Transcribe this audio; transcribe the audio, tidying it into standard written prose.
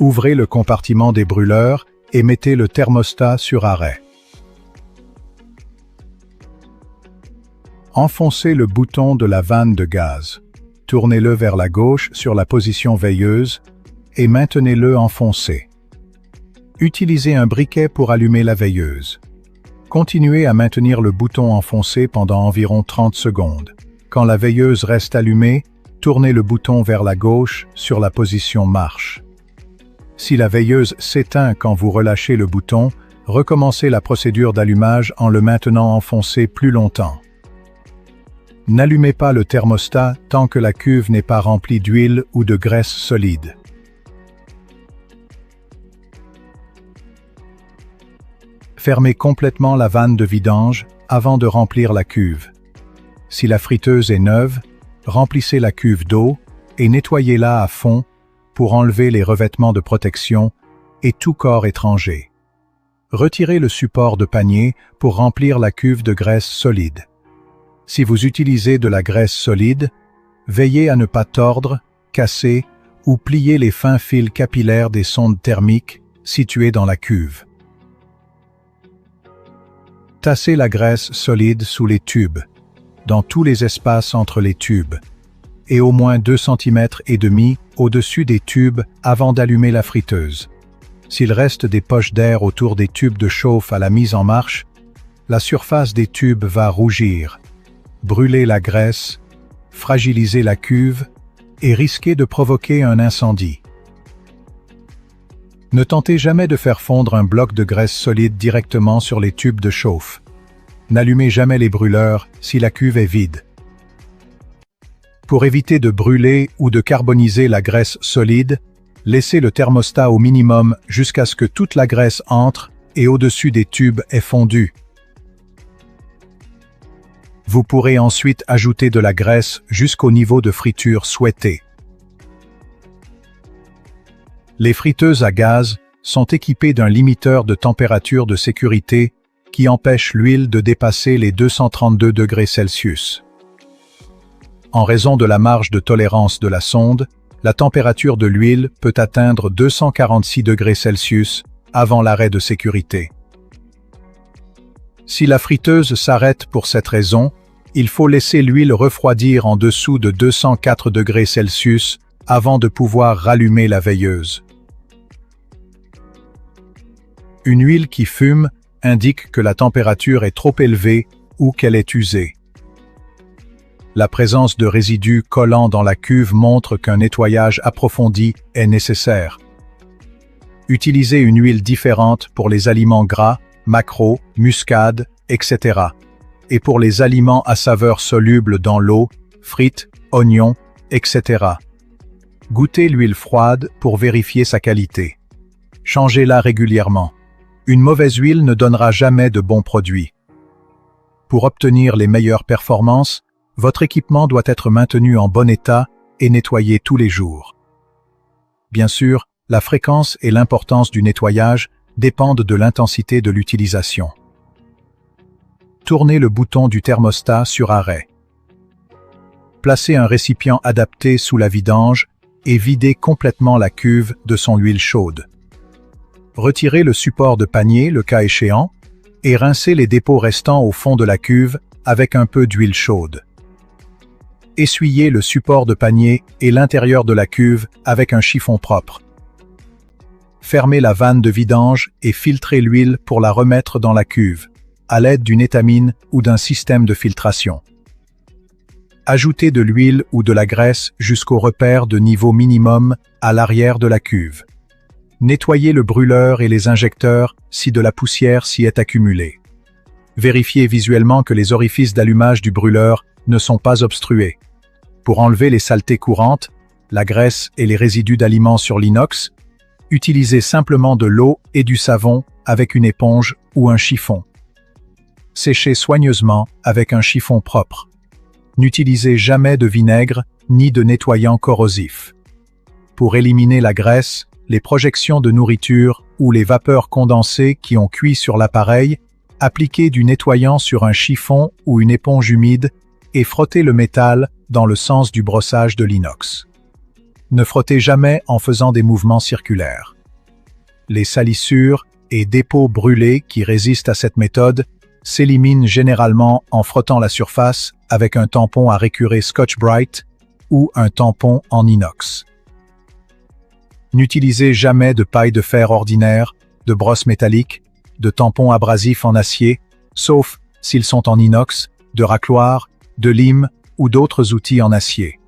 Ouvrez le compartiment des brûleurs et mettez le thermostat sur arrêt. Enfoncez le bouton de la vanne de gaz. Tournez-le vers la gauche sur la position veilleuse et maintenez-le enfoncé. Utilisez un briquet pour allumer la veilleuse. Continuez à maintenir le bouton enfoncé pendant environ 30 secondes. Quand la veilleuse reste allumée, tournez le bouton vers la gauche sur la position marche. Si la veilleuse s'éteint quand vous relâchez le bouton, recommencez la procédure d'allumage en le maintenant enfoncé plus longtemps. N'allumez pas le thermostat tant que la cuve n'est pas remplie d'huile ou de graisse solide. Fermez complètement la vanne de vidange avant de remplir la cuve. Si la friteuse est neuve, remplissez la cuve d'eau et nettoyez-la à fond pour enlever les revêtements de protection et tout corps étranger. Retirez le support de panier pour remplir la cuve de graisse solide. Si vous utilisez de la graisse solide, veillez à ne pas tordre, casser ou plier les fins fils capillaires des sondes thermiques situées dans la cuve. Tassez la graisse solide sous les tubes, dans tous les espaces entre les tubes, et au moins 2,5 cm au-dessus des tubes avant d'allumer la friteuse. S'il reste des poches d'air autour des tubes de chauffe à la mise en marche, la surface des tubes va rougir, brûler la graisse, fragiliser la cuve et risquer de provoquer un incendie. Ne tentez jamais de faire fondre un bloc de graisse solide directement sur les tubes de chauffe. N'allumez jamais les brûleurs si la cuve est vide. Pour éviter de brûler ou de carboniser la graisse solide, laissez le thermostat au minimum jusqu'à ce que toute la graisse entre et au-dessus des tubes est fondue. Vous pourrez ensuite ajouter de la graisse jusqu'au niveau de friture souhaité. Les friteuses à gaz sont équipées d'un limiteur de température de sécurité qui empêche l'huile de dépasser les 232 degrés Celsius. En raison de la marge de tolérance de la sonde, la température de l'huile peut atteindre 246 degrés Celsius avant l'arrêt de sécurité. Si la friteuse s'arrête pour cette raison, il faut laisser l'huile refroidir en dessous de 204 degrés Celsius avant de pouvoir rallumer la veilleuse. Une huile qui fume indique que la température est trop élevée ou qu'elle est usée. La présence de résidus collants dans la cuve montre qu'un nettoyage approfondi est nécessaire. Utilisez une huile différente pour les aliments gras, maquereaux, muscade, etc. et pour les aliments à saveur soluble dans l'eau, frites, oignons, etc. Goûtez l'huile froide pour vérifier sa qualité. Changez-la régulièrement. Une mauvaise huile ne donnera jamais de bons produits. Pour obtenir les meilleures performances, votre équipement doit être maintenu en bon état et nettoyé tous les jours. Bien sûr, la fréquence et l'importance du nettoyage dépendent de l'intensité de l'utilisation. Tournez le bouton du thermostat sur arrêt. Placez un récipient adapté sous la vidange et videz complètement la cuve de son huile chaude. Retirez le support de panier, le cas échéant, et rincez les dépôts restants au fond de la cuve avec un peu d'huile chaude. Essuyez le support de panier et l'intérieur de la cuve avec un chiffon propre. Fermez la vanne de vidange et filtrez l'huile pour la remettre dans la cuve, à l'aide d'une étamine ou d'un système de filtration. Ajoutez de l'huile ou de la graisse jusqu'au repère de niveau minimum à l'arrière de la cuve. Nettoyez le brûleur et les injecteurs si de la poussière s'y est accumulée. Vérifiez visuellement que les orifices d'allumage du brûleur ne sont pas obstrués. Pour enlever les saletés courantes, la graisse et les résidus d'aliments sur l'inox, utilisez simplement de l'eau et du savon avec une éponge ou un chiffon. Séchez soigneusement avec un chiffon propre. N'utilisez jamais de vinaigre ni de nettoyant corrosif. Pour éliminer la graisse, les projections de nourriture ou les vapeurs condensées qui ont cuit sur l'appareil, appliquez du nettoyant sur un chiffon ou une éponge humide et frottez le métal dans le sens du brossage de l'inox. Ne frottez jamais en faisant des mouvements circulaires. Les salissures et dépôts brûlés qui résistent à cette méthode s'éliminent généralement en frottant la surface avec un tampon à récurer Scotch-Brite ou un tampon en inox. N'utilisez jamais de paille de fer ordinaire, de brosse métallique, de tampons abrasifs en acier, sauf s'ils sont en inox, de racloirs, de lime ou d'autres outils en acier.